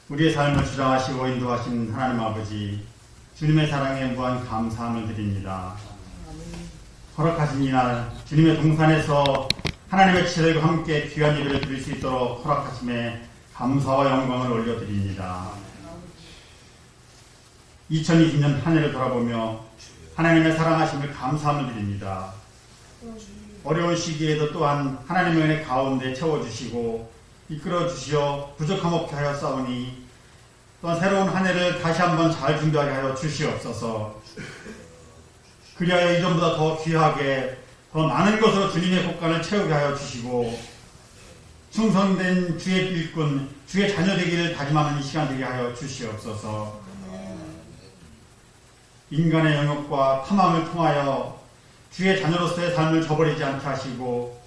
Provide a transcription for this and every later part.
우리의 삶을 주장하시고 인도하신 하나님 아버지, 주님의 사랑에 무한 감사함을 드립니다. 허락하신 이날 주님의 동산에서 하나님의 지체들과 함께 귀한 예배를 드릴 수 있도록 허락하심에 감사와 영광을 올려드립니다. 2020년 한 해를 돌아보며 하나님의 사랑하심을 감사함을 드립니다. 어려운 시기에도 또한 하나님의 은혜 가운데 채워주시고 이끌어주시어 부족함 없게 하여 싸우니 또한 새로운 한 해를 다시 한번 잘 준비하게 하여 주시옵소서. 그리하여 이전보다 더 귀하게 더 많은 것으로 주님의 곳간을 채우게 하여 주시고 충성된 주의 일꾼, 주의 자녀 되기를 다짐하는 이 시간 되게 하여 주시옵소서. 인간의 영역과 탐함을 통하여 주의 자녀로서의 삶을 저버리지 않게 하시고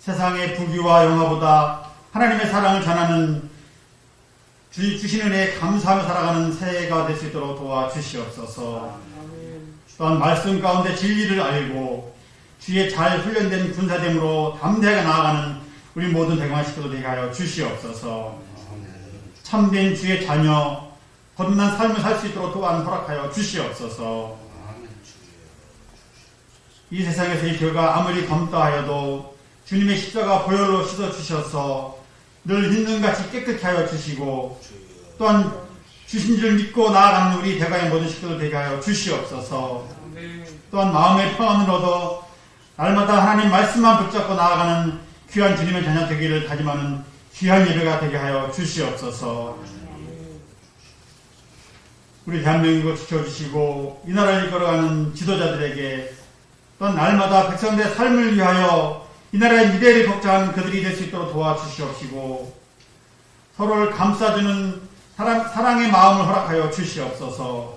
세상의 부귀와 영화보다 하나님의 사랑을 전하는 주신 은혜에 감사하며 살아가는 새해가 될 수 있도록 도와주시옵소서. 또한 말씀 가운데 진리를 알고 주의 잘 훈련된 군사됨으로 담대하게 나아가는 우리 모든 대강한 식구들 되게 하여 주시옵소서. 참된 주의 자녀 거듭난 삶을 살 수 있도록 또한 허락하여 주시옵소서. 이 세상에서 이 교회가 아무리 검다하여도 주님의 십자가 보혈로 씻어주셔서 늘 흰눈같이 깨끗게 하여 주시고 또한 주신 줄 믿고 나아가는 우리 대가의 모든 식구들 되게 하여 주시옵소서. 또한 마음의 평안을 얻어 날마다 하나님 말씀만 붙잡고 나아가는 귀한 주님의 자녀 되기를 다짐하는 귀한 예배가 되게 하여 주시옵소서. 우리 대한민국을 지켜주시고 이 나라를 이끌어가는 지도자들에게 또한 날마다 백성들의 삶을 위하여 이 나라의 미래를 걱정하는 그들이 될 수 있도록 도와주시옵시고 서로를 감싸주는 사랑의 마음을 허락하여 주시옵소서.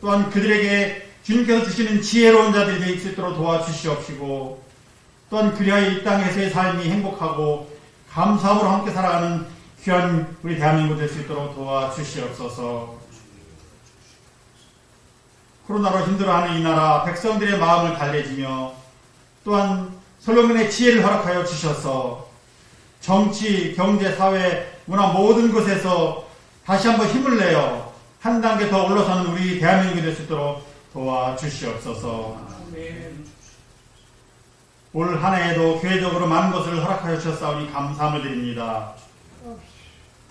또한 그들에게 주님께서 주시는 지혜로운 자들이 될 수 있도록 도와주시옵시고 또한 그리하여 이 땅에서의 삶이 행복하고 감사함으로 함께 살아가는 귀한 우리 대한민국 될 수 있도록 도와주시옵소서. 코로나로 힘들어하는 이 나라 백성들의 마음을 달래지며 또한 솔로몬의 지혜를 허락하여 주셔서 정치, 경제, 사회, 문화 모든 것에서 다시 한번 힘을 내어 한 단계 더 올라서는 우리 대한민국이 될 수 있도록 도와주시옵소서. 올 한 해에도 교회적으로 많은 것을 허락하여 주셨사오니 감사함을 드립니다.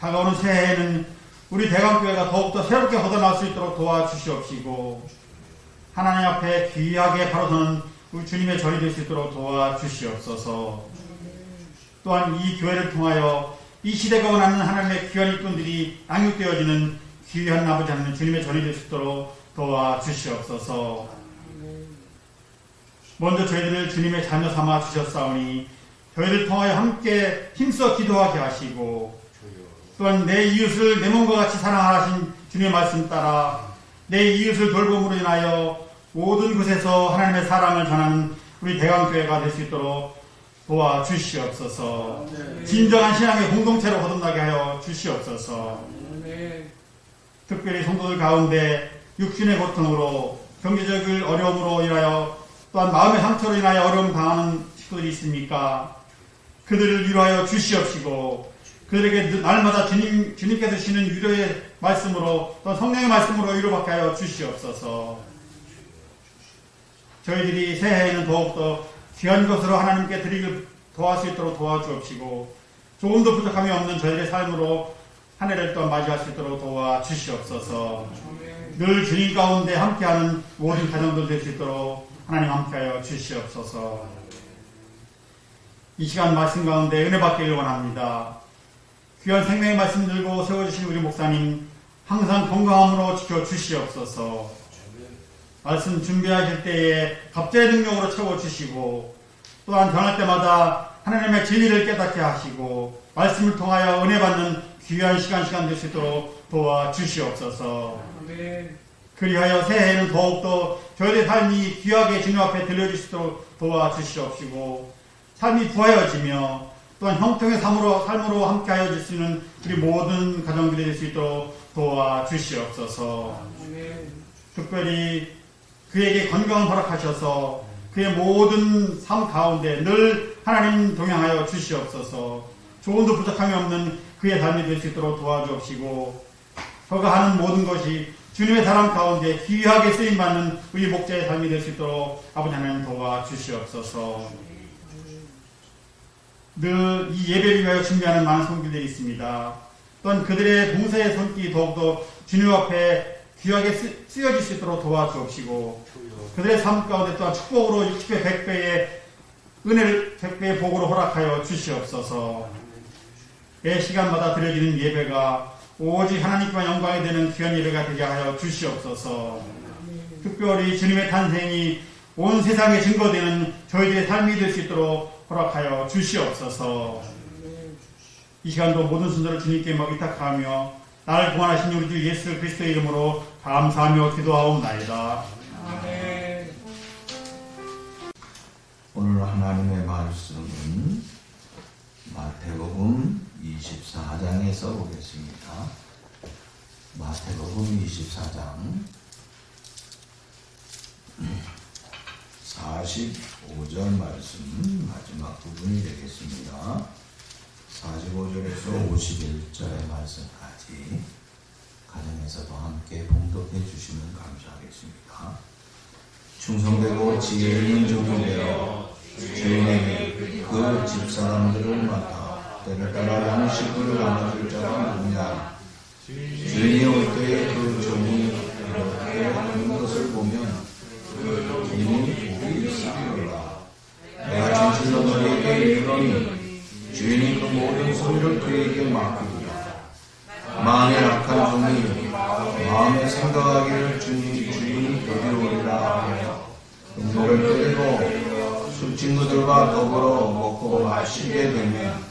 다가오는 새해에는 우리 대강교회가 더욱더 새롭게 걷어나올 수 있도록 도와주시옵시고 하나님 앞에 귀하게 바로 서는 우리 주님의 절이 될 수 있도록 도와주시옵소서. 또한 이 교회를 통하여 이 시대가 원하는 하나님의 귀한 일꾼들이 양육되어지는 귀한 아버지 하나님 주님의 절이 될 수 있도록 도와주시옵소서. 먼저 저희들을 주님의 자녀 삼아 주셨사오니 저희를 통하여 함께 힘써 기도하게 하시고 또한 내 이웃을 내 몸과 같이 사랑하신 주님의 말씀 따라 내 이웃을 돌봄으로 인하여 모든 곳에서 하나님의 사랑을 전하는 우리 대강교회가 될 수 있도록 도와주시옵소서. 진정한 신앙의 공동체로 거듭나게 하여 주시옵소서. 특별히 성도들 가운데 육신의 고통으로 경제적인 어려움으로 인하여 또한 마음의 상처로 인하여 어려움 당하는 식구들이 있습니까? 그들을 위로하여 주시옵시고 그들에게 날마다 주님께서 주시는 위로의 말씀으로 또 성령의 말씀으로 위로받게 하여 주시옵소서. 저희들이 새해에는 더욱더 귀한 것으로 하나님께 드리길 도할 수 있도록 도와주옵시고 조금도 부족함이 없는 저희들의 삶으로 한 해를 또 맞이할 수 있도록 도와주시옵소서. 늘 주님 가운데 함께하는 모든 가정들 될 수 있도록 하나님 함께하여 주시옵소서. 이 시간 말씀 가운데 은혜 받기를 원합니다. 귀한 생명의 말씀 들고 세워주신 우리 목사님 항상 건강함으로 지켜주시옵소서. 말씀 준비하실 때에 갑자의 능력으로 채워주시고 또한 전할 때마다 하나님의 진리를 깨닫게 하시고 말씀을 통하여 은혜 받는 귀한 시간 될 수 있도록 도와주시옵소서. 그리하여 새해에는 더욱더 저희의 삶이 귀하게 주님 앞에 들려질 수 있도록 도와주시옵시고 삶이 부하여지며 또한 형통의 삶으로 함께하여 줄 수 있는 우리 모든 가정들이 될 수 있도록 도와주시옵소서. 특별히 그에게 건강을 허락하셔서 그의 모든 삶 가운데 늘 하나님 동행하여 주시옵소서. 조금도 부족함이 없는 그의 삶이 될 수 있도록 도와주옵시고 저가 하는 모든 것이 주님의 사람 가운데 귀하게 쓰임받는 우리 목자의 삶이 될 수 있도록 아버지 하나님 도와주시옵소서. 늘 이 예배를 위하여 준비하는 많은 손길들이 있습니다. 또한 그들의 봉사의 손길이 더욱더 주님 앞에 귀하게 쓰여질 수 있도록 도와주옵시고 그들의 삶 가운데 또한 축복으로 60배 100배의 은혜를 100배의 복으로 허락하여 주시옵소서. 매 시간마다 드려지는 예배가 오직 하나님께만 영광이 되는 귀한 예배가 되게 하여 주시옵소서. 특별히 주님의 탄생이 온 세상에 증거되는 저희들의 삶이 될 수 있도록 허락하여 주시옵소서. 이 시간도 모든 순서를 주님께 의탁하며 나를 구원하신 우리 주 예수 그리스도의 이름으로 감사하며 기도하옵나이다. 아멘. 오늘 하나님의 말씀은 마태복음 24장에서 보겠습니다. 마태복음 24장 45절 말씀 마지막 부분이 되겠습니다. 45절에서 51절의 말씀까지 가정에서도 함께 봉독해 주시면 감사하겠습니다. 충성되고 지혜 있는 종이 되어 주인에게 그 집사람들을 맡아 때를 따라 양식을 나눠줄 자가 누구냐. 주인이 올 때에 그 종이 이렇게 하는 것을 보면 그 종이 복이 있으리로다. 내가 진실로 너희에게 이르노니 주인이 그 모든 소유를 그에게 맡기리라. 만일 악한 종이 마음에 생각하기를 주인이 여기로 오리라 하며 은혜를 때리고 술친구들과 더불어 먹고 마시게 되면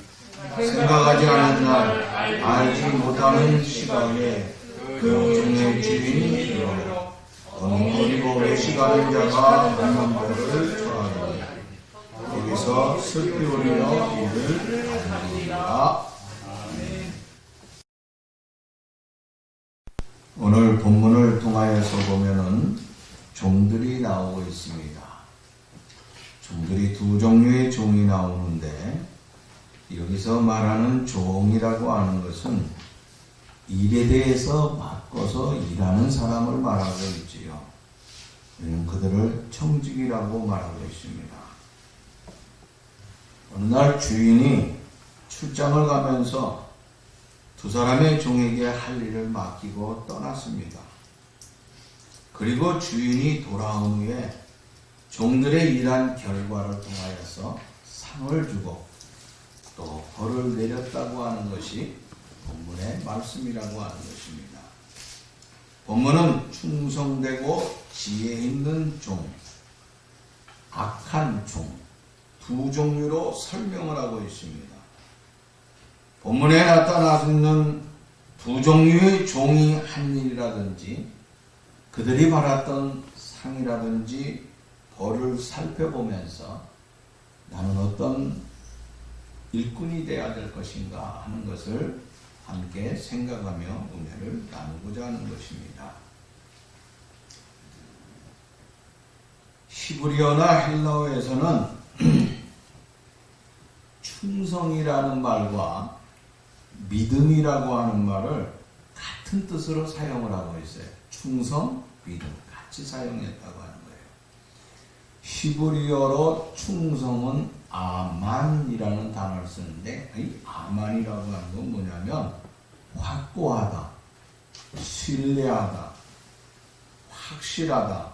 생각하지 않은 날 알지 못하는 시각에 그 종의 주인이 이르러 어머니고 외식하는 자가 없는 벌을 처하리니 거기서 슬피 울리며 이를 알리리라. 오늘 본문을 통하여서 보면은 종들이 나오고 있습니다. 종들이 두 종류의 종이 나오는데 여기서 말하는 종이라고 하는 것은 일에 대해서 바꿔서 일하는 사람을 말하고 있지요. 왜냐하면 그들을 청직이라고 말하고 있습니다. 어느 날 주인이 출장을 가면서 두 사람의 종에게 할 일을 맡기고 떠났습니다. 그리고 주인이 돌아온 후에 종들의 일한 결과를 통하여서 상을 주고 또 벌을 내렸다고 하는 것이 본문의 말씀이라고 하는 것입니다. 본문은 충성되고 지혜 있는 종, 악한 종, 두 종류로 설명을 하고 있습니다. 본문에 나타나고 있는 두 종류의 종이 한 일이라든지 그들이 받았던 상이라든지 벌을 살펴보면서 나는 어떤 일꾼이 되어야 될 것인가 하는 것을 함께 생각하며 은혜를 나누고자 하는 것입니다. 히브리어나 헬라어에서는 충성이라는 말과 믿음이라고 하는 말을 같은 뜻으로 사용을 하고 있어요. 충성, 믿음 같이 사용했다고 하는 거예요. 히브리어로 충성은 아만이라는 단어를 쓰는데 이 아만이라고 하는 건 뭐냐면 확고하다, 신뢰하다, 확실하다,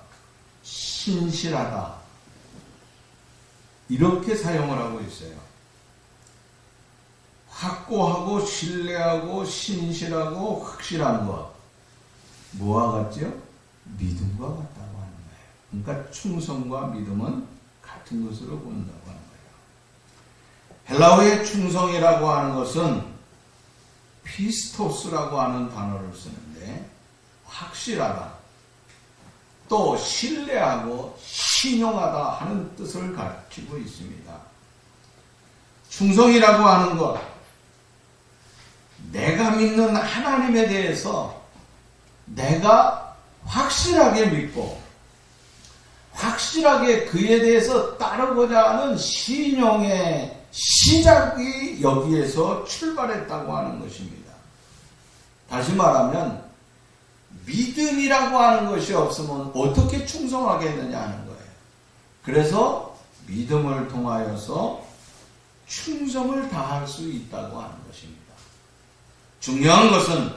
신실하다 이렇게 사용을 하고 있어요. 확고하고 신뢰하고 신실하고 확실한 것 뭐와 같죠? 믿음과 같다고 하는 거예요. 그러니까 충성과 믿음은 같은 것으로 본다고 하는 거예요. 헬라어의 충성이라고 하는 것은 피스토스라고 하는 단어를 쓰는데 확실하다, 또 신뢰하고 신용하다 하는 뜻을 가리키고 있습니다. 충성이라고 하는 것, 내가 믿는 하나님에 대해서 내가 확실하게 믿고 확실하게 그에 대해서 따르고자 하는 신용의 시작이 여기에서 출발했다고 하는 것입니다. 다시 말하면 믿음이라고 하는 것이 없으면 어떻게 충성하겠느냐 하는 거예요. 그래서 믿음을 통하여서 충성을 다할 수 있다고 하는 것입니다. 중요한 것은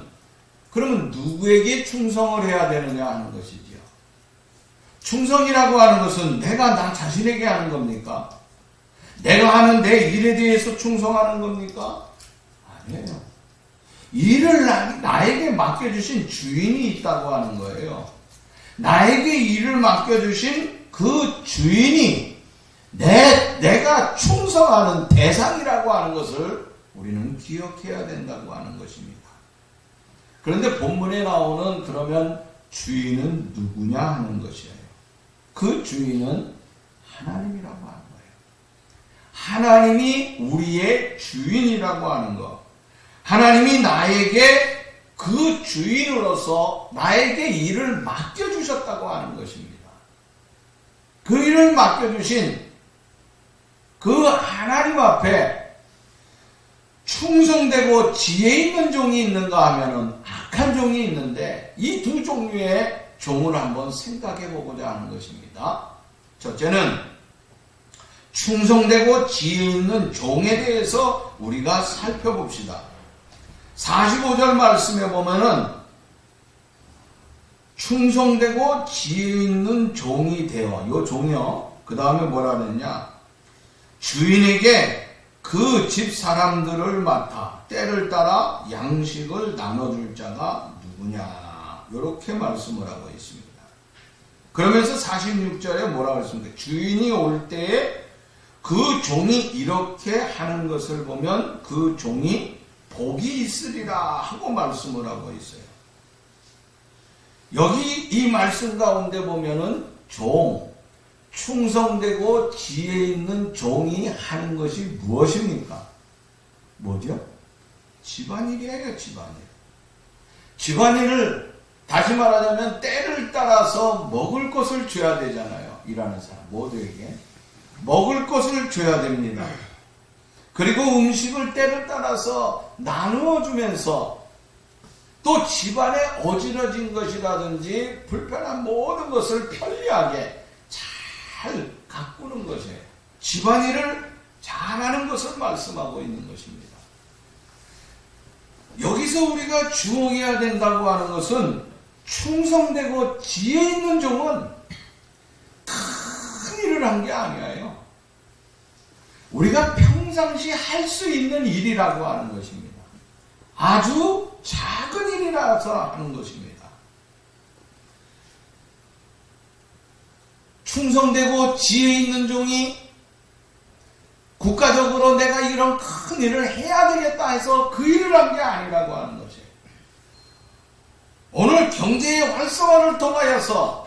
그러면 누구에게 충성을 해야 되느냐 하는 것이지요. 충성이라고 하는 것은 내가 나 자신에게 하는 겁니까? 내가 하는 내 일에 대해서 충성하는 겁니까? 아니에요. 일을 나에게 맡겨주신 주인이 있다고 하는 거예요. 나에게 일을 맡겨주신 그 주인이 내가 충성하는 대상이라고 하는 것을 우리는 기억해야 된다고 하는 것입니다. 그런데 본문에 나오는 그러면 주인은 누구냐 하는 것이에요. 그 주인은 하나님이라고 하는 거예요. 하나님이 우리의 주인이라고 하는 것. 하나님이 나에게 그 주인으로서 나에게 일을 맡겨주셨다고 하는 것입니다. 그 일을 맡겨주신 그 하나님 앞에 충성되고 지혜 있는 종이 있는가 하면은 악한 종이 있는데 이 두 종류의 종을 한번 생각해 보고자 하는 것입니다. 첫째는 충성되고 지혜 있는 종에 대해서 우리가 살펴봅시다. 45절 말씀에 보면은 충성되고 지혜 있는 종이 되어, 요 종이요. 그 다음에 뭐라 그랬냐? 주인에게 그 집 사람들을 맡아 때를 따라 양식을 나눠줄 자가 누구냐? 이렇게 말씀을 하고 있습니다. 그러면서 46절에 뭐라고 했습니까? 주인이 올 때에 그 종이 이렇게 하는 것을 보면 그 종이 복이 있으리라 하고 말씀을 하고 있어요. 여기 이 말씀 가운데 보면은 충성되고 지혜 있는 종이 하는 것이 무엇입니까? 뭐죠? 집안일이에요, 집안일. 집안일을 다시 말하자면 때를 따라서 먹을 것을 줘야 되잖아요. 일하는 사람 모두에게. 먹을 것을 줘야 됩니다. 그리고 음식을 때를 따라서 나누어 주면서 또 집안에 어지러진 것이라든지 불편한 모든 것을 편리하게 잘 가꾸는 것이에요. 집안일을 잘하는 것을 말씀하고 있는 것입니다. 여기서 우리가 주목해야 된다고 하는 것은 충성되고 지혜 있는 종은 큰 일을 한 게 아니에요. 우리가 평상시 할 수 있는 일이라고 하는 것입니다. 아주 작은 일이라서 하는 것입니다. 충성되고 지혜 있는 종이 국가적으로 내가 이런 큰 일을 해야 되겠다 해서 그 일을 한 게 아니라고 하는 것이에요. 오늘 경제의 활성화를 통하여서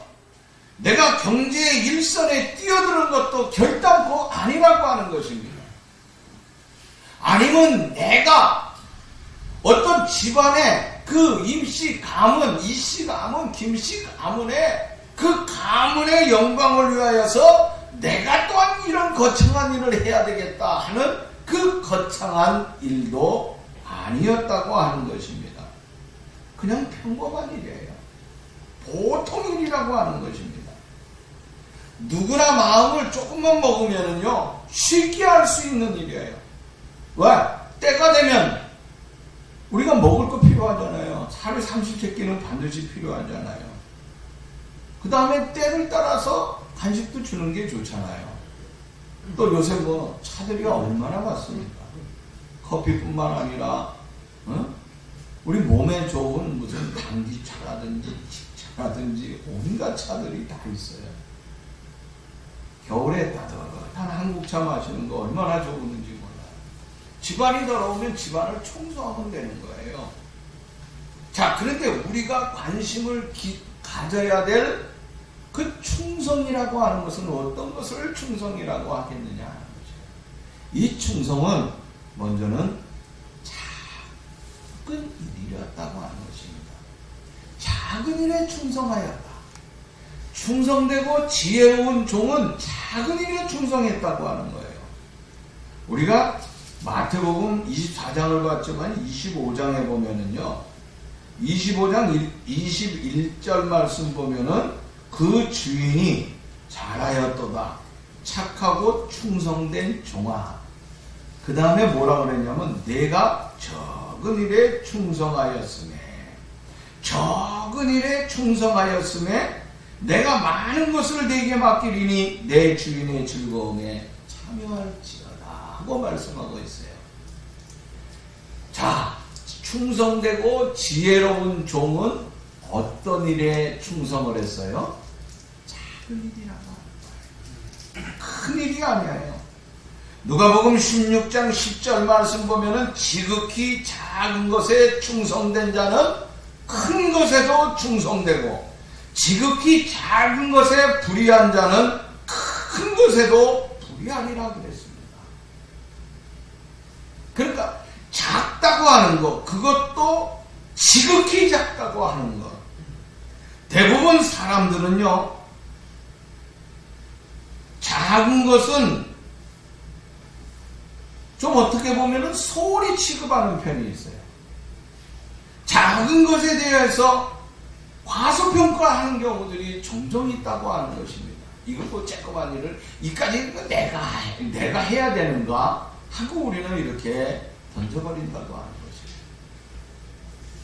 내가 경제의 일선에 뛰어드는 것도 결단코 아니라고 하는 것입니다. 아니면 내가 어떤 집안의 그 임씨 가문, 이씨 가문, 김씨 가문의 그 가문의 영광을 위하여서 내가 또한 이런 거창한 일을 해야 되겠다 하는 그 거창한 일도 아니었다고 하는 것입니다. 그냥 평범한 일이에요. 보통 일이라고 하는 것입니다. 누구나 마음을 조금만 먹으면은요, 쉽게 할 수 있는 일이에요. 왜? 때가 되면 우리가 먹을 거 필요하잖아요. 하루에 30세끼는 반드시 필요하잖아요. 그 다음에 때를 따라서 간식도 주는 게 좋잖아요. 또 요새 뭐 차들이 얼마나 많습니까? 커피뿐만 아니라 우리 몸에 좋은 무슨 당귀차라든지 칡차라든지 온갖 차들이 다 있어요. 겨울에 따뜻한 한국차 마시는 거 얼마나 좋은지 몰라요. 집안이 더러우면 집안을 청소하면 되는 거예요. 자, 그런데 우리가 관심을 가져야 될 그 충성이라고 하는 것은 어떤 것을 충성이라고 하겠느냐 하는 거죠. 이 충성은 먼저는 작은 일이었다고 하는 것입니다. 작은 일에 충성하였다. 충성되고 지혜로운 종은 작은 일에 충성했다고 하는 거예요. 우리가 마태복음 24장을 봤지만 25장에 보면은요, 25장 21절 말씀 보면은 그 주인이 잘하였도다 착하고 충성된 종아. 그 다음에 뭐라 그랬냐면 내가 적은 일에 충성하였음에 내가 많은 것을 내게 맡기리니 내 주인의 즐거움에 참여할지어다 하고 말씀하고 있어요. 자, 충성되고 지혜로운 종은 어떤 일에 충성을 했어요? 작은 일이라고 하는 거예요. 큰 일이 아니에요. 누가복음 16장 10절 말씀 보면은 지극히 작은 것에 충성된 자는 큰 것에도 충성되고 지극히 작은 것에 불의한 자는 큰 것에도 불의하리라 그랬습니다. 그러니까 작다고 하는 것, 그것도 지극히 작다고 하는 것. 대부분 사람들은요, 작은 것은 좀 어떻게 보면은 소홀히 취급하는 편이 있어요. 작은 것에 대해서 과소평가하는 경우들이 종종 있다고 하는 것입니다. 이것도 조그만 일을 이까지 내가 해야 되는가 하고 우리는 이렇게 던져버린다고 하는 것입니다.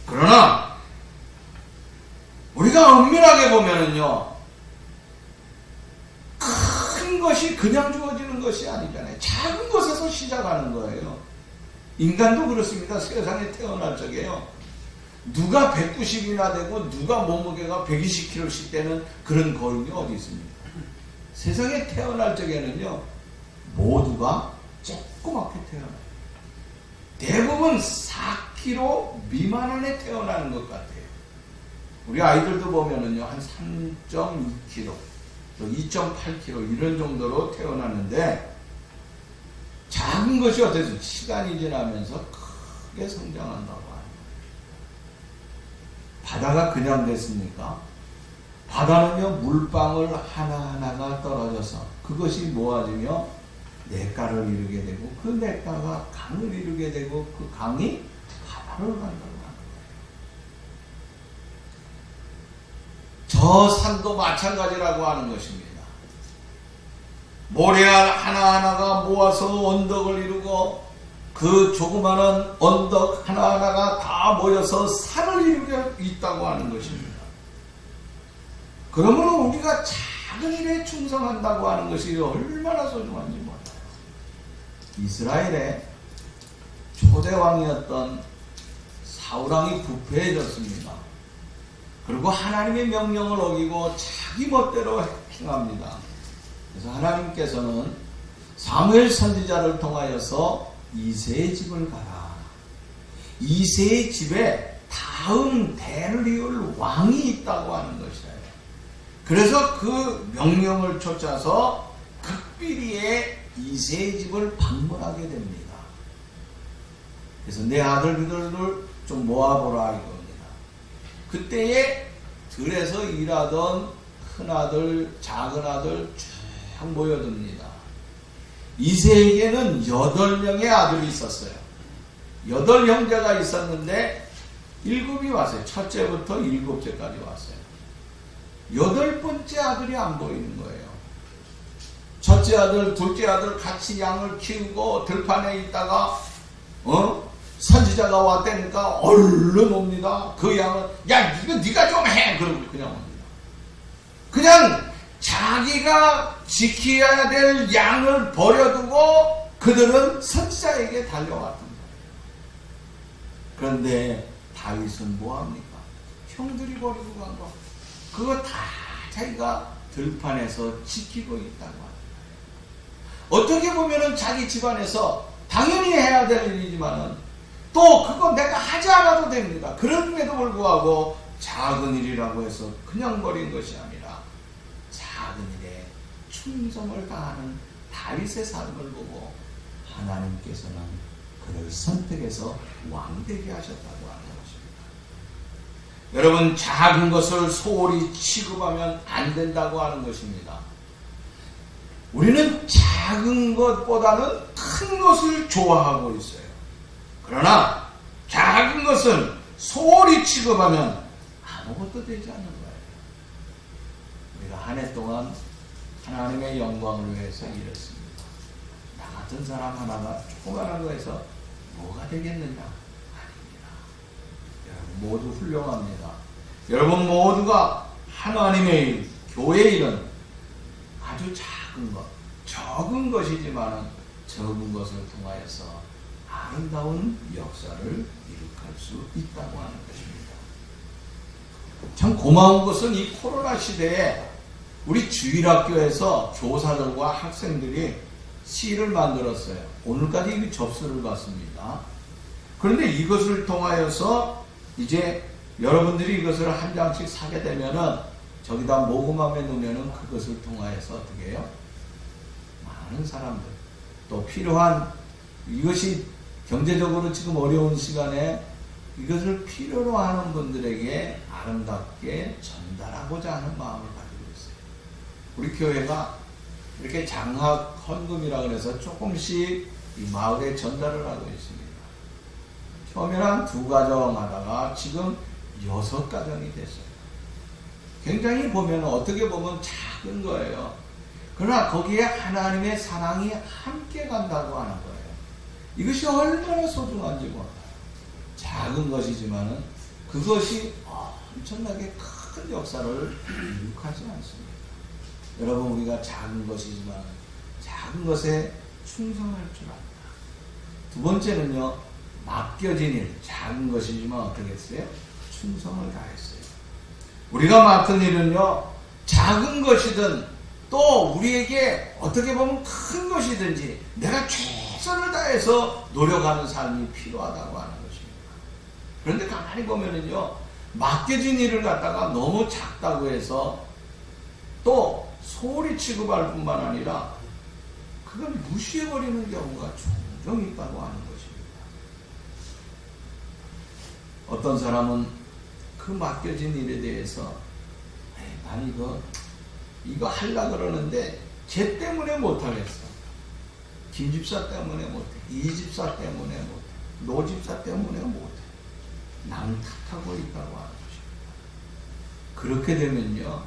그러나 우리가 엄밀하게 보면은요, 큰 것이 그냥 주어지는 것이 아니잖아요. 작은 것에서 시작하는 거예요. 인간도 그렇습니다. 세상에 태어날 적에요, 누가 190이나 되고 누가 몸무게가 120kg씩 되는 그런 거인이 어디 있습니까? 세상에 태어날 적에는요, 모두가 조그맣게 태어나요. 대부분 4kg 미만 안에 태어나는 것 같아요. 우리 아이들도 보면은요, 한 3.2kg, 또 2.8kg 이런 정도로 태어나는데, 작은 것이 어때서 시간이 지나면서 크게 성장한다고 합니다. 바다가 그냥 됐습니까? 바다는요, 물방울 하나하나가 떨어져서 그것이 모아지며 냇가를 이루게 되고 그 냇가가 강을 이루게 되고 그 강이 바다로 간다고 하는 거예요. 저 산도 마찬가지라고 하는 것입니다. 모래알 하나하나가 모아서 언덕을 이루고 그 조그마한 언덕 하나하나가 다 모여서 산을 이루게 있다고 하는 것입니다. 그러므로 우리가 작은 일에 충성한다고 하는 것이 얼마나 소중한지 몰라요. 이스라엘의 초대왕이었던 사울왕이 부패해졌습니다. 그리고 하나님의 명령을 어기고 자기 멋대로 행합니다. 그래서 하나님께서는 사무엘 선지자를 통하여서 이새의 집을 가라. 이새의 집에 다음 대를 이을 왕이 있다고 하는 것이에요. 그래서 그 명령을 쫓아서 극비리에 이새의 집을 방문하게 됩니다. 그래서 내 아들들을 좀 모아보라 이겁니다. 그때에 들에서 일하던 큰아들, 작은아들 쭉 모여듭니다. 이새에게는 8명의 아들이 있었어요. 8형제가 있었는데 7이 왔어요. 첫째부터 7째까지 왔어요. 8번째 아들이 안 보이는 거예요. 첫째 아들, 둘째 아들 같이 양을 키우고 들판에 있다가 선지자가 왔다니까 얼른 옵니다. 그 양은 야 이거 네가 좀 해. 그러고 그냥 옵니다. 그냥 자기가 지켜야 될 양을 버려두고 그들은 선지자에게 달려왔던 거예요. 그런데 다윗은 뭐합니까? 형들이 버리고 간 거 그거 다 자기가 들판에서 지키고 있다고 합니다. 어떻게 보면은 자기 집안에서 당연히 해야 될 일이지만은 또 그거 내가 하지 않아도 됩니다. 그럼에도 불구하고 작은 일이라고 해서 그냥 버린 것이 아니라 작은 일에 충성을 다하는 다윗의 삶을 보고 하나님께서는 그를 선택해서 왕되게 하셨다고 하는 것입니다. 여러분, 작은 것을 소홀히 취급하면 안 된다고 하는 것입니다. 우리는 작은 것보다는 큰 것을 좋아하고 있어요. 그러나 작은 것은 소홀히 취급하면 아무것도 되지 않는 거예요. 우리가 한 해 동안 하나님의 영광을 위해서 일했습니다. 나 같은 사람 하나가 조그마한 거에서 뭐가 되겠느냐? 아닙니다. 여러분 모두 훌륭합니다. 여러분 모두가 하나님의 일, 교회의 일은 아주 작은 것, 적은 것이지만 적은 것을 통하여서 아름다운 역사를 이룩할 수 있다고 하는 것입니다. 참 고마운 것은 이 코로나 시대에 우리 주일학교에서 교사들과 학생들이 시를 만들었어요. 오늘까지 접수를 받습니다. 그런데 이것을 통하여서 이제 여러분들이 이것을 한 장씩 사게 되면은 저기다 모금함에 넣으면은 그것을 통하여서 어떻게 해요? 많은 사람들, 또 필요한, 이것이 경제적으로 지금 어려운 시간에 이것을 필요로 하는 분들에게 아름답게 전달하고자 하는 마음을 가지고 있어요. 우리 교회가 이렇게 장학 헌금이라 그래서 조금씩 이 마을에 전달을 하고 있습니다. 처음에는 한 2가정 하다가 지금 6가정이 됐어요. 굉장히 보면 어떻게 보면 작은 거예요. 그러나 거기에 하나님의 사랑이 함께 간다고 하는 거예요. 이것이 얼마나 소중한지 몰라요. 작은 것이지만은 그것이 엄청나게 큰 역사를 이룩하지 않습니다. 여러분 우리가 작은 것이지만 작은 것에 충성할 줄 압니다. 두 번째는요, 맡겨진 일, 작은 것이지만 어떻게 했어요? 충성을 다했어요. 우리가 맡은 일은요, 작은 것이든 또 우리에게 어떻게 보면 큰 것이든지 내가 최선을 다해서 노력하는 삶이 필요하다고 하는 것입니다. 그런데 가만히 보면은요, 맡겨진 일을 갖다가 너무 작다고 해서 또 소홀히 취급할 뿐만 아니라 그걸 무시해버리는 경우가 종종 있다고 하는 것입니다. 어떤 사람은 그 맡겨진 일에 대해서 난 이거 하려고 그러는데 쟤 때문에 못하겠어. 김 집사 때문에 못해. 이 집사 때문에 못해. 노 집사 때문에 못해. 남 탓하고 있다고 하는 것입니다. 그렇게 되면요,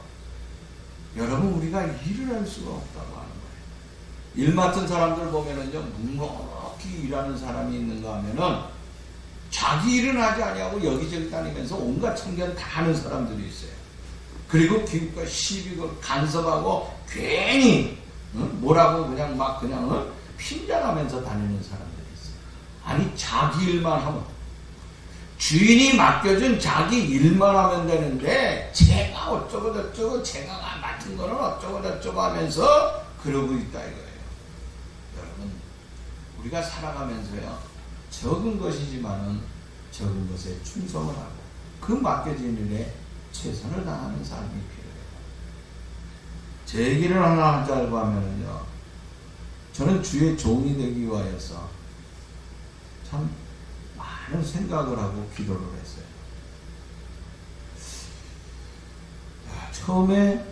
여러분 우리가 일을 할 수가 없다고 하는 거예요. 일 맡은 사람들 보면은요, 묵묵히 일하는 사람이 있는가 하면은 자기 일은 하지 아니하고 여기저기 다니면서 온갖 참견 다 하는 사람들이 있어요. 그리고 기웃과 시비고 간섭하고 괜히 뭐라고 그냥 막 그냥 핀잔하면서 다니는 사람들이 있어요. 아니 자기 일만 하면, 주인이 맡겨준 자기 일만 하면 되는데 제가 어쩌고 저쩌고 제가 맡은 거는 어쩌고 저쩌고 하면서 그러고 있다 이거예요. 여러분 우리가 살아가면서요, 적은 것이지만은 적은 것에 충성을 하고 그 맡겨진 일에 최선을 다하는 삶이 필요해요. 제 얘기를 하나 하자고 하면은요, 저는 주의 종이 되기 위하여서 참 많은 생각을 하고 기도를 했어요. 처음에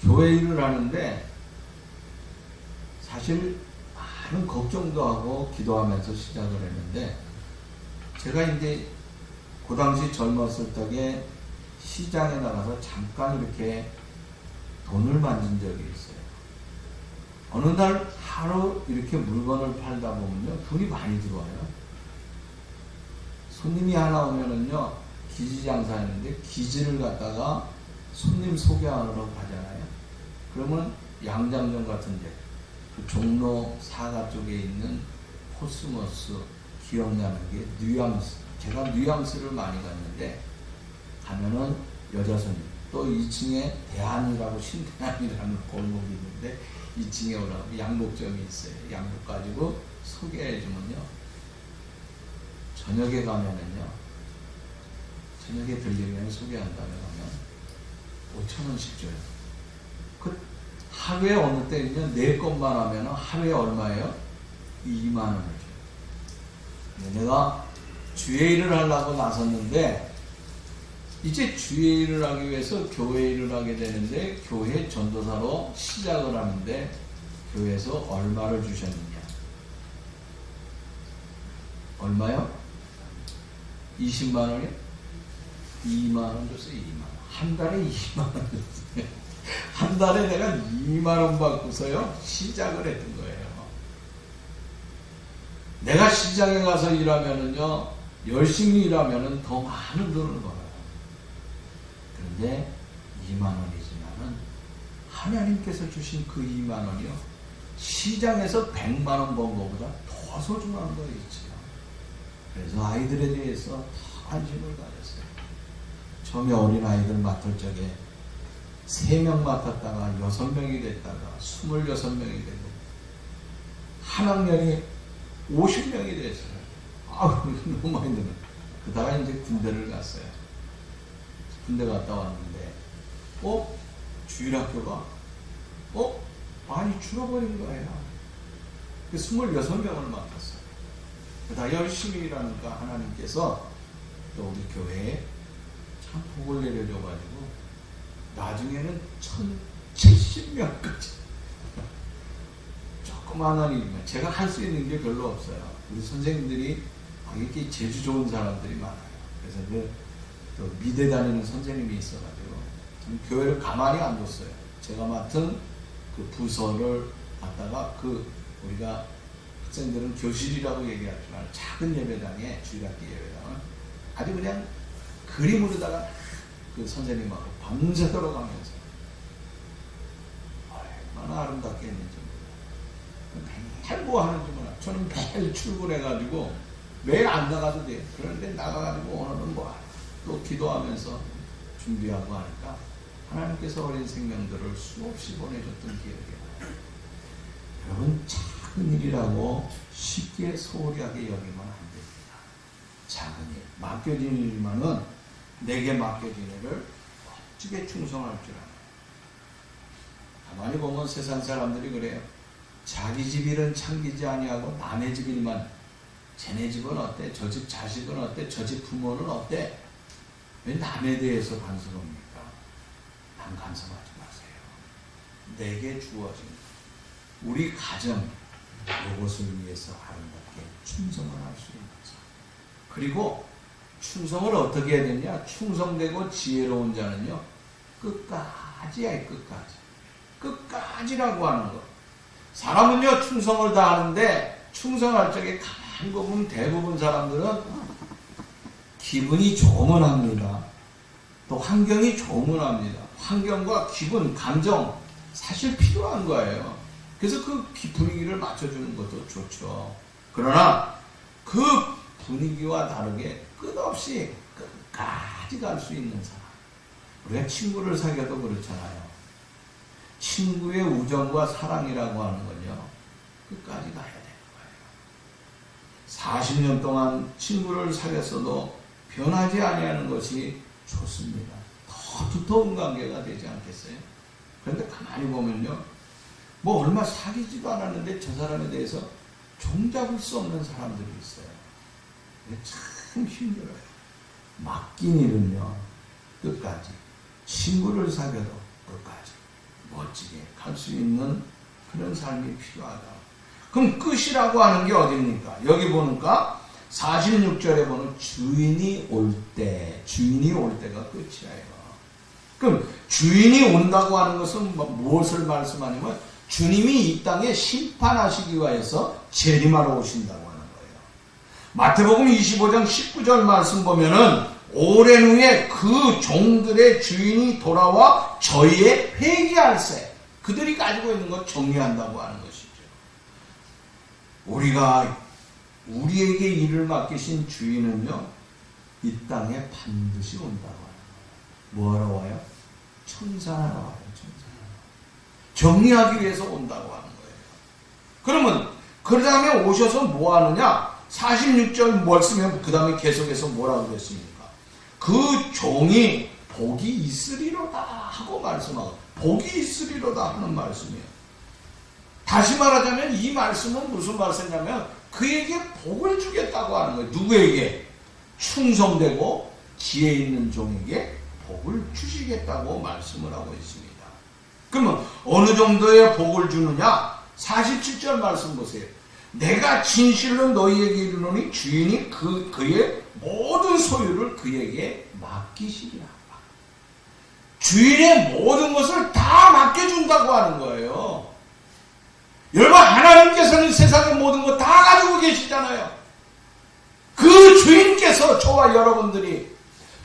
교회 일을 하는데 사실 많은 걱정도 하고 기도하면서 시작을 했는데, 제가 이제 그 당시 젊었을 적에 시장에 나가서 잠깐 이렇게 돈을 만진 적이 있어요. 어느 날 하루 이렇게 물건을 팔다 보면요, 돈이 많이 들어와요. 손님이 하나 오면은요, 기지장사였는데 기지를 갖다가 손님 소개하러 가잖아요. 그러면 양장점 같은 데, 그 종로 사가 쪽에 있는 코스모스, 기억나는 게 뉘앙스. 제가 뉘앙스를 많이 갔는데 가면은 여자 손님, 또 2층에 대한이라고 신대한이라는 골목이 있는데 2층에 올라가면 양복점이 있어요. 양복 가지고 소개해주면요, 저녁에 가면은요, 저녁에 들리면 소개한 다음에 가면 5,000원씩 줘요. 그 하루에 어느 때는요, 4건만 하면 하루에 얼마예요? 2만 원을 줘요. 내가 주의 일을 하려고 나섰는데 이제 주의 일을 하기 위해서 교회 일을 하게 되는데 교회 전도사로 시작을 하는데 교회에서 얼마를 주셨느냐? 얼마요? 20만 원이요? 2만 원 줬어요. 2만 원. 한 달에 2만 원 줬어요. 한 달에 내가 2만 원 받고서요 시작을 했던 거예요. 내가 시장에 가서 일하면은요 열심히 일하면은 더 많은 돈을 벌어요. 그런데 2만 원이지만은 하나님께서 주신 그 2만 원이요 시장에서 100만 원 번 것보다 더 소중한 거 있죠. 그래서 아이들에 대해서 더 관심을 가졌어요. 처음에 어린 아이들 맡을 적에 3명 맡았다가 6명이 됐다가 26명이 되고 한 학년이 50명이 됐어요. 너무 많이 들어요. 그러다가 이제 군대를 갔어요. 군대 갔다 왔는데 주일학교가 많이 줄어버린 거예요. 26명을 맡았어요. 그러다 열심히 일하니까 하나님께서 또 우리 교회에 참 복을 내려줘가지고 나중에는 1070명까지 조그마한 일이면 제가 할 수 있는 게 별로 없어요. 우리 선생님들이 이렇게 재주 좋은 사람들이 많아요. 그래서 또 미대 다니는 선생님이 있어가지고 교회를 가만히 안 뒀어요. 제가 맡은 그 부서를 갖다가 우리가 학생들은 교실이라고 얘기하지만 작은 예배당에 주일학교 예배당은 아주 그냥 그림으로다가 그 선생님하고 밤새도록 하면서 얼마나 아름답게 했는지 매일 뭐 하는지 몰라. 저는 매일 출근해가지고 매일 안 나가도 돼요. 그런데 나가가지고 오늘은 또 기도하면서 준비하고 하니까 하나님께서 어린 생명들을 수없이 보내줬던 기억이 나요. 여러분 작은 일이라고 쉽게 소홀하게 여기면 안 됩니다. 작은 일, 맡겨진 일이면은 내게 맡겨진 일을 멋지게 충성할 줄 알아요. 가만히 보면 세상 사람들이 그래요. 자기 집 일은 참기지 아니하고 남의 집 일만, 쟤네 집은 어때? 저 집 자식은 어때? 저 집 부모는 어때? 왜 남에 대해서 간섭합니까? 남 간섭하지 마세요. 내게 주어진 우리 가정 이것을 위해서 아름답게 충성을 할 수 있는 자. 그리고 충성을 어떻게 해야 되냐? 충성되고 지혜로운 자는요 끝까지야. 끝까지라고 하는 거. 사람은요 충성을 다하는데 충성할 적에 가만히 보면 대부분 사람들은 기분이 좋으면 합니다. 또 환경이 좋으면 합니다. 환경과 기분, 감정 사실 필요한 거예요. 그래서 그 분위기를 맞춰주는 것도 좋죠. 그러나 그 분위기와 다르게 끝없이 끝까지 갈 수 있는 사람. 우리가 친구를 사귀어도 그렇잖아요. 친구의 우정과 사랑이라고 하는 건요 끝까지 가야 되는 거예요. 40년 동안 친구를 사귀었어도 변하지 아니하는 것이 좋습니다. 더 두터운 관계가 되지 않겠어요? 그런데 가만히 보면요 얼마 사귀지도 않았는데 저 사람에 대해서 종잡을 수 없는 사람들이 있어요. 참 힘들어요. 맡긴 일은요 끝까지, 친구를 사귀어도 끝까지 멋지게 갈 수 있는 그런 삶이 필요하다. 그럼 끝이라고 하는 게 어딥니까? 여기 보니까 46절에 보면 주인이 올 때가 끝이에요. 그럼 주인이 온다고 하는 것은 무엇을 말씀하냐면 주님이 이 땅에 심판하시기 위해서 재림하러 오신다고 하는 거예요. 마태복음 25장 19절 말씀 보면은 오랜 후에 그 종들의 주인이 돌아와 저희의 회개할세. 그들이 가지고 있는 것 정리한다고 하는 것이죠. 우리에게 일을 맡기신 주인은요 이 땅에 반드시 온다고 하는 거예요. 뭐하러 와요? 청산하러 와요. 정리하기 위해서 온다고 하는 거예요. 그러면 그 다음에 오셔서 뭐 하느냐? 46절 말씀에 그 다음에 계속해서 뭐라고 그랬습니까? 그 종이 복이 있으리로다 하고 말씀하고 복이 있으리로다 하는 말씀이에요. 다시 말하자면 이 말씀은 무슨 말씀이냐면 그에게 복을 주겠다고 하는 거예요. 누구에게? 충성되고 지혜 있는 종에게 복을 주시겠다고 말씀을 하고 있습니다. 그러면 어느 정도의 복을 주느냐? 47절 말씀 보세요. 내가 진실로 너희에게 이르노니 주인이 그의 모든 소유를 그에게 맡기시리라. 주인의 모든 것을 다 맡겨준다고 하는 거예요. 여러분, 하나님께서는 세상의 모든 것 다 가지고 계시잖아요. 그 주인께서 저와 여러분들이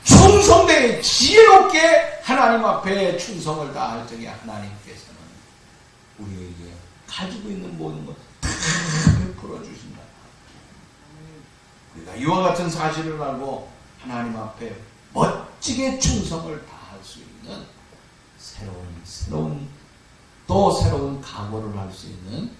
충성되게 지혜롭게 하나님 앞에 충성을 다할 적에 하나님께서는 우리에게 가지고 있는 모든 것 다 베풀어 주신다. 우리가 이와 같은 사실을 알고 하나님 앞에 멋지게 충성을 다할 수 있는 새로운 각오를 할 수 있는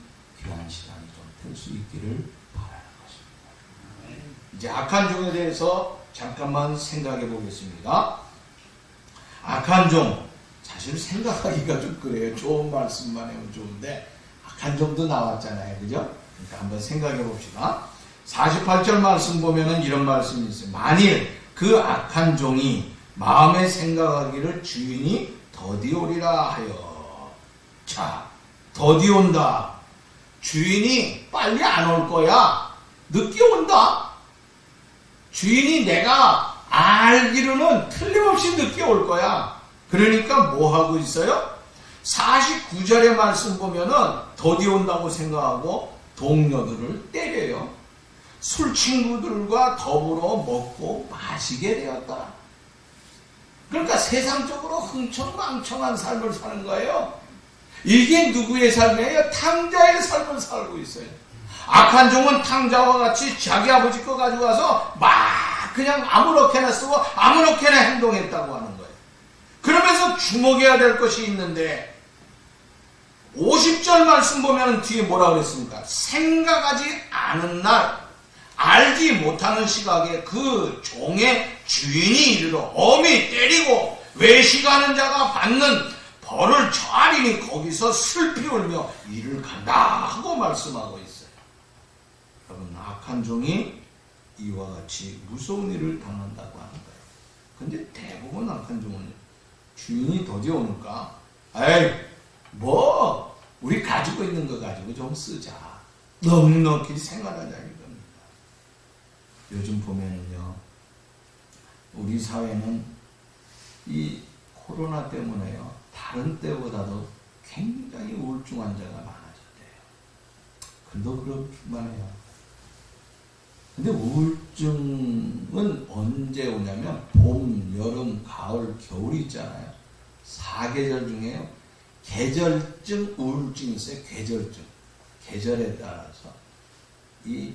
귀한 시간이 좀 될 수 있기를 바라는 것입니다. 이제 악한 종에 대해서 잠깐만 생각해 보겠습니다. 악한 종, 사실 생각하기가 좀 그래요. 좋은 말씀만 하면 좋은데 악한 종도 나왔잖아요. 그죠? 그러니까 한번 생각해 봅시다. 48절 말씀 보면은 이런 말씀이 있어요. 만일 그 악한 종이 마음에 생각하기를 주인이 더디오리라 하여. 자, 더디 온다. 주인이 빨리 안 올 거야. 늦게 온다. 주인이 내가 알기로는 틀림없이 늦게 올 거야. 그러니까 뭐 하고 있어요? 49절의 말씀 보면은 더디 온다고 생각하고 동료들을 때려요. 술 친구들과 더불어 먹고 마시게 되었다. 그러니까 세상적으로 흥청망청한 삶을 사는 거예요. 이게 누구의 삶이에요? 탕자의 삶을 살고 있어요. 악한 종은 탕자와 같이 자기 아버지 거 가지고 와서 막 그냥 아무렇게나 쓰고 아무렇게나 행동했다고 하는 거예요. 그러면서 주목해야 될 것이 있는데 50절 말씀 보면 뒤에 뭐라 그랬습니까? 생각하지 않은 날, 알지 못하는 시각에 그 종의 주인이 이르러 엄히 때리고 외식하는 자가 받는 벌을 저하리니 거기서 슬피 울며 이를 간다 하고 말씀하고 있어요. 여러분, 악한 종이 이와 같이 무서운 일을 당한다고 하는 거예요. 근데 대부분 악한 종은 주인이 더디 오니까 에이 뭐 우리 가지고 있는 거 가지고 좀 쓰자. 넉넉히 생활하자 이겁니다. 요즘 보면은요, 우리 사회는 이 코로나 때문에요, 다른 때보다도 굉장히 우울증 환자가 많아졌대요. 근데 그렇기만 해요. 근데 우울증은 언제 오냐면 봄, 여름, 가을, 겨울이 있잖아요. 4계절 중에요. 계절증 우울증이 있어요. 계절증. 계절에 따라서 이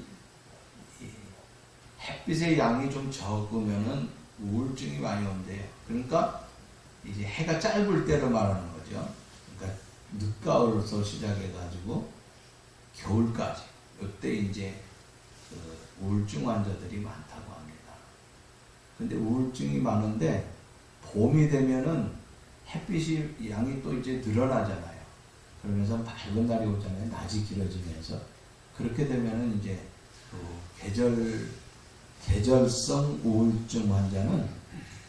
햇빛의 양이 좀 적으면은 우울증이 많이 온대요. 그러니까 이제 해가 짧을 때로 말하는 거죠. 그러니까 늦가을부터 시작해가지고 겨울까지. 이때 이제 우울증 환자들이 많다고 합니다. 근데 우울증이 많은데 봄이 되면은 햇빛이 양이 또 이제 늘어나잖아요. 그러면서 밝은 날이 오잖아요. 낮이 길어지면서. 그렇게 되면은 이제 계절성 우울증 환자는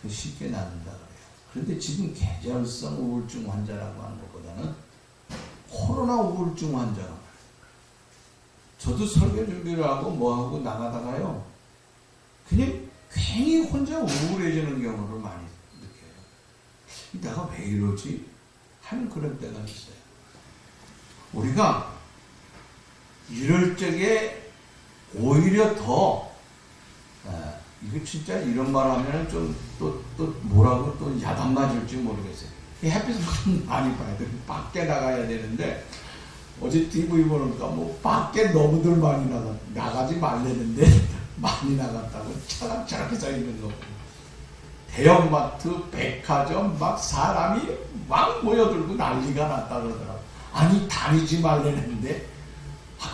쉽게 낫는다 그래요. 그런데 지금 계절성 우울증 환자라고 하는 것보다는 코로나 우울증 환자가 많아요. 저도 설교 준비를 하고 뭐하고 나가다가요, 그냥 괜히 혼자 우울해지는 경우를 많이 느껴요. 내가 왜 이러지? 하는 그런 때가 있어요. 우리가 이럴 적에 오히려 더 이거 진짜 이런 말 하면 또 뭐라고 또 야단 맞을지 모르겠어요. 햇빛을 많이 봐야 돼. 밖에 나가야 되는데, 어제 TV 보니까 뭐 밖에 너무들 많이 나가지 말랬는데 많이 나갔다고 차가 저렇게 서 있는 거. 대형마트, 백화점 막 사람이 막 모여들고 난리가 났다 그러더라고. 아니 다니지 말랬는데,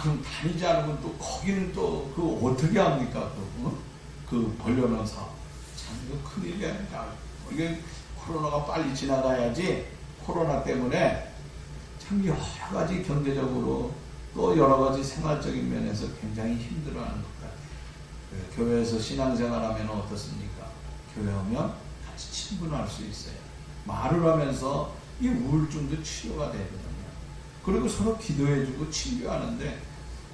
그럼 다니지 않으면 또 거기는 또 그 어떻게 합니까? 그 벌려놓은 사업. 참 이거 큰일이야. 이게 코로나가 빨리 지나가야지. 코로나 때문에 참 여러 가지 경제적으로 또 여러 가지 생활적인 면에서 굉장히 힘들어하는 것 같아요. 교회에서 신앙생활하면 어떻습니까? 교회 오면 같이 친분할 수 있어요. 말을 하면서 이 우울증도 치료가 되거든요. 그리고 서로 기도해주고 친교하는데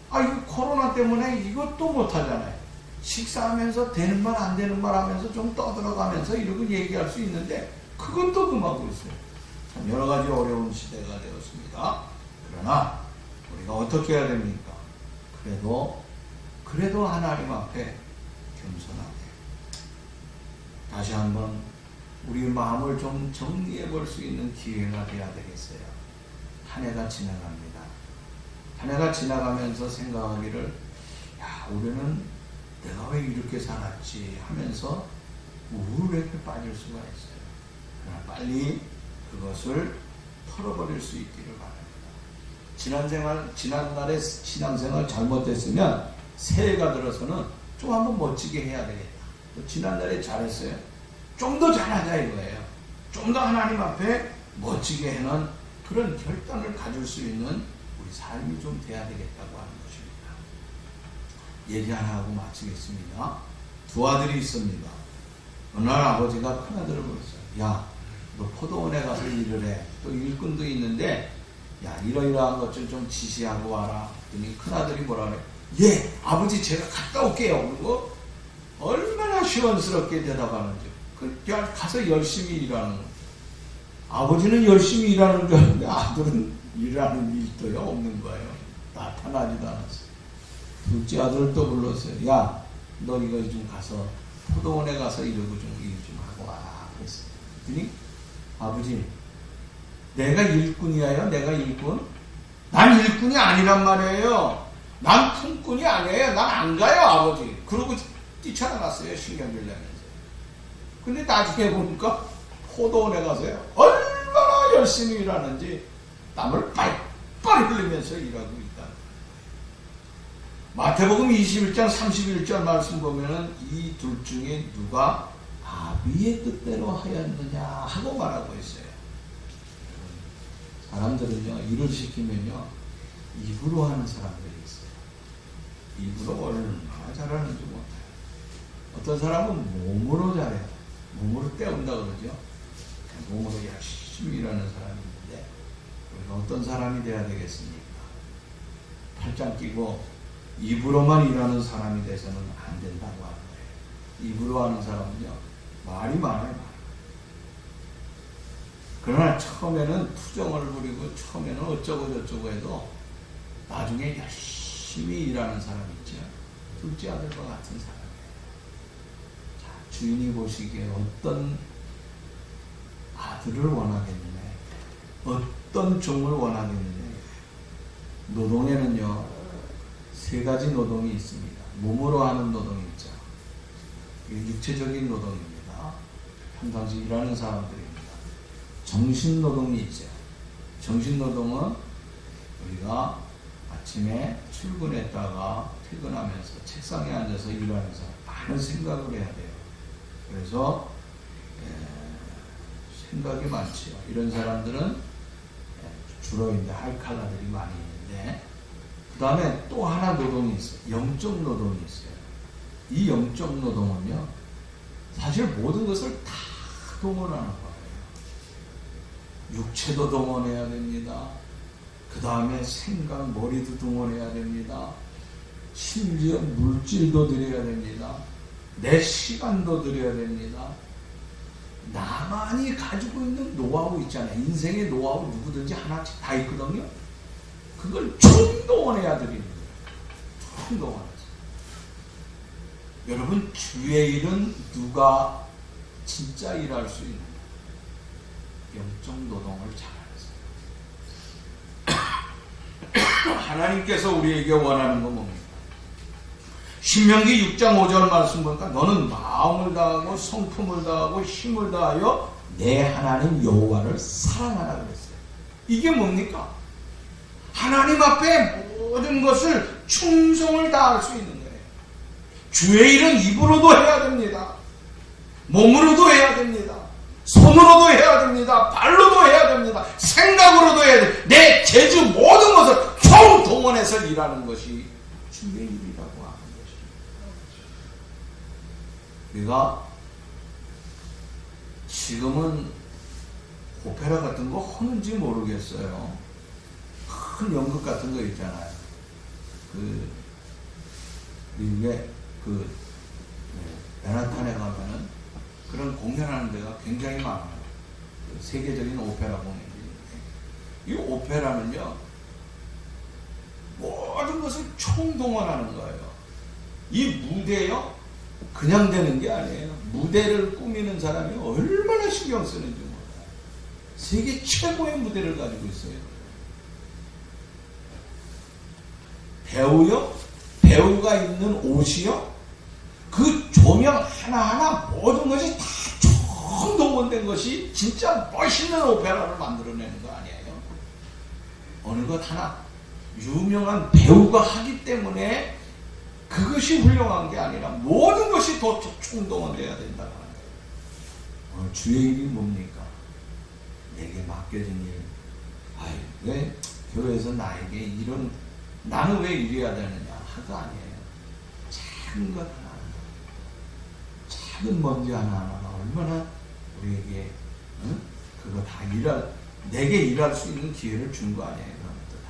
이거 코로나 때문에 이것도 못하잖아요. 식사하면서 되는 말 안 되는 말 하면서 좀 떠들어가면서 이러고 얘기할 수 있는데 그건 또 금하고 있어요. 참 여러 가지 어려운 시대가 되었습니다. 그러나 우리가 어떻게 해야 됩니까? 그래도 하나님 앞에 겸손하게 다시 한번 우리 마음을 좀 정리해 볼 수 있는 기회가 돼야 되겠어요. 한 해가 지나갑니다. 한 해가 지나가면서 생각하기를 우리는 내가 왜 이렇게 살았지 하면서 우울에 빠질 수가 있어요. 그러나 빨리 그것을 털어버릴 수 있기를 바랍니다. 지난날에 신앙생활 잘못됐으면 새해가 들어서는 좀 한번 멋지게 해야 되겠다. 지난날에 잘했어요. 좀 더 잘하자 이거예요. 좀 더 하나님 앞에 멋지게 해는 그런 결단을 가질 수 있는 우리 삶이 좀 돼야 되겠다고 하는 것입니다. 얘기 하나 하고 마치겠습니다. 두 아들이 있습니다. 어느 날 아버지가 큰아들을 불렀어요. 야, 너 포도원에 가서 일을 해. 또 일꾼도 있는데 이러이러한 것들 좀 지시하고 와라. 그랬더니 큰아들이 뭐라 그래? 예, 아버지 제가 갔다 올게요. 그리고 얼마나 시원스럽게 대답하는지. 가서 열심히 일하는 거예요. 아버지는 열심히 일하는 줄 알았는데 아들은 일하는 일도요 없는 거예요. 나타나지도 않았어요. 둘째 아들을 또 불렀어요. 야, 너 이거 좀 가서 포도원에 가서 이러고 좀 일 좀 하고 와. 그랬어요. 그랬더니 아버지, 내가 일꾼이에요? 내가 일꾼? 난 일꾼이 아니란 말이에요. 난 품꾼이 아니에요. 난 안 가요, 아버지. 그러고 뛰쳐나갔어요. 신경질 내면서. 근데 나중에 보니까 포도원에 가서요. 얼마나 열심히 일하는지 땀을 빨빨 흘리면서 일하고 있다. 마태복음 21장 31절 말씀 보면은 이 둘 중에 누가 아비의 뜻대로 하였느냐 하고 말하고 있어요. 사람들은요, 일을 시키면요, 입으로 하는 사람들이 있어요. 입으로 얼마나 잘하는지 못해요. 어떤 사람은 몸으로 잘해요. 몸으로 때운다 그러죠. 몸으로 열심히 일하는 사람이 있는데, 우리가 어떤 사람이 돼야 되겠습니까? 팔짱 끼고 입으로만 일하는 사람이 돼서는 안 된다고 하는 거예요. 입으로 하는 사람은요, 말이 많아요. 그러나 처음에는 투정을 부리고 처음에는 어쩌고 저쩌고 해도 나중에 열심히 일하는 사람이 있죠. 둘째 아들과 같은 사람이에요. 자, 주인이 보시기에 어떤 아들을 원하겠느냐, 어떤 종을 원하겠느냐. 노동에는요, 세 가지 노동이 있습니다. 몸으로 하는 노동이 있죠. 육체적인 노동입니다. 평상시 일하는 사람들입니다. 정신노동이 있죠. 정신노동은 우리가 아침에 출근했다가 퇴근하면서 책상에 앉아서 일하면서 많은 생각을 해야 돼요. 그래서 생각이 많지요. 이런 사람들은 주로 이제 할칼라들이 많이 있는데, 그 다음에 또 하나 노동이 있어요. 영적 노동이 있어요. 이 영적 노동은요, 사실 모든 것을 다 동원하는 거예요. 육체도 동원해야 됩니다. 그 다음에 생각, 머리도 동원해야 됩니다. 심지어 물질도 드려야 됩니다. 내 시간도 드려야 됩니다. 나만이 가지고 있는 노하우 있잖아요. 인생의 노하우 누구든지 하나씩 다 있거든요. 그걸 총동원해야 드리는 거예요. 총동원해서. 여러분, 주의 일은 누가 진짜 일할 수 있는 영적 노동을 잘하세요. 하나님께서 우리에게 원하는 건 뭡니까? 신명기 6장 5절 말씀 보니까 너는 마음을 다하고 성품을 다하고 힘을 다하여 내 하나님 여호와를 사랑하라 그랬어요. 이게 뭡니까? 하나님 앞에 모든 것을 충성을 다할 수 있는 거예요. 주의 일은 입으로도 해야 됩니다. 몸으로도 해야 됩니다. 손으로도 해야 됩니다. 발로도 해야 됩니다. 생각으로도 해야 됩니다. 내 재주 모든 것을 총동원해서 일하는 것이 주의 일이라고 하는 것입니다. 우리가 지금은 오페라 같은 거 하는지 모르겠어요. 큰 연극 같은 거 있잖아요. 미국의 맨하탄에 가면은 그런 공연하는 데가 굉장히 많아요. 세계적인 오페라 공연이. 이 오페라는요, 모든 것을 총동원하는 거예요. 이 무대요, 그냥 되는 게 아니에요. 무대를 꾸미는 사람이 얼마나 신경 쓰는지 몰라요. 세계 최고의 무대를 가지고 있어요. 배우요, 배우가 입는 옷이요, 그 조명 하나하나 모든 것이 다 총동원된 것이 진짜 멋있는 오페라를 만들어내는 거 아니에요. 어느 것 하나 유명한 배우가 하기 때문에 그것이 훌륭한 게 아니라 모든 것이 더 총동원돼야 된다고 하는 거예요. 오늘 주의 일이 뭡니까? 내게 맡겨진 일. 아이, 왜 교회에서 나에게 이런, 나는 왜 이래야 되느냐 하도 아니에요. 작은 것 하나, 작은 먼지 하나하나가 얼마나 우리에게, 응? 그거 다 내게 일할 수 있는 기회를 준 거 아니에요. 그런 것도 다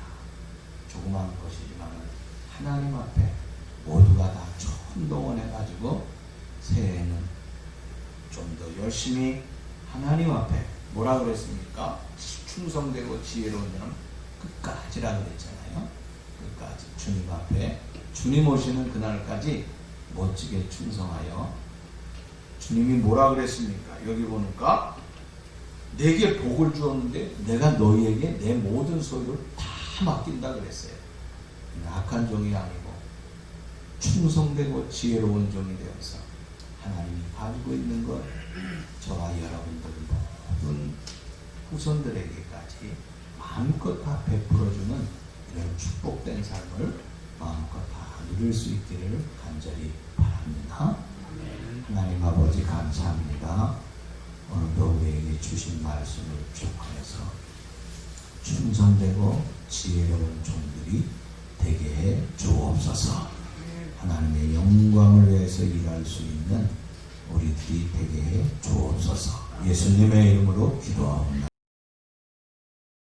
조그마한 것이지만 하나님 앞에 모두가 다 총동원해가지고 새해에는 좀 더 열심히 하나님 앞에 뭐라 그랬습니까? 충성되고 지혜로운 자는 끝까지라고 그랬잖아요. 끝까지 주님 앞에, 주님 오시는 그날까지 멋지게 충성하여. 주님이 뭐라 그랬습니까? 여기 보니까 내게 복을 주었는데 내가 너희에게 내 모든 소유를 다 맡긴다 그랬어요. 악한 종이 아니고 충성되고 지혜로운 종이 되어서 하나님이 가지고 있는 것, 저와 여러분들 모든 후손들에게까지 마음껏 다 베풀어주는 이런 축복된 삶을 마음껏 다 누릴 수 있기를 간절히 바랍니다. 하나님 아버지 감사합니다. 오늘도 우리에게 주신 말씀을 촉하여서 충성되고 지혜로운 종들이 되게 해 주옵소서. 하나님의 영광을 위해서 일할 수 있는 우리들이 되게 해 주옵소서. 예수님의 이름으로 기도하옵나이다.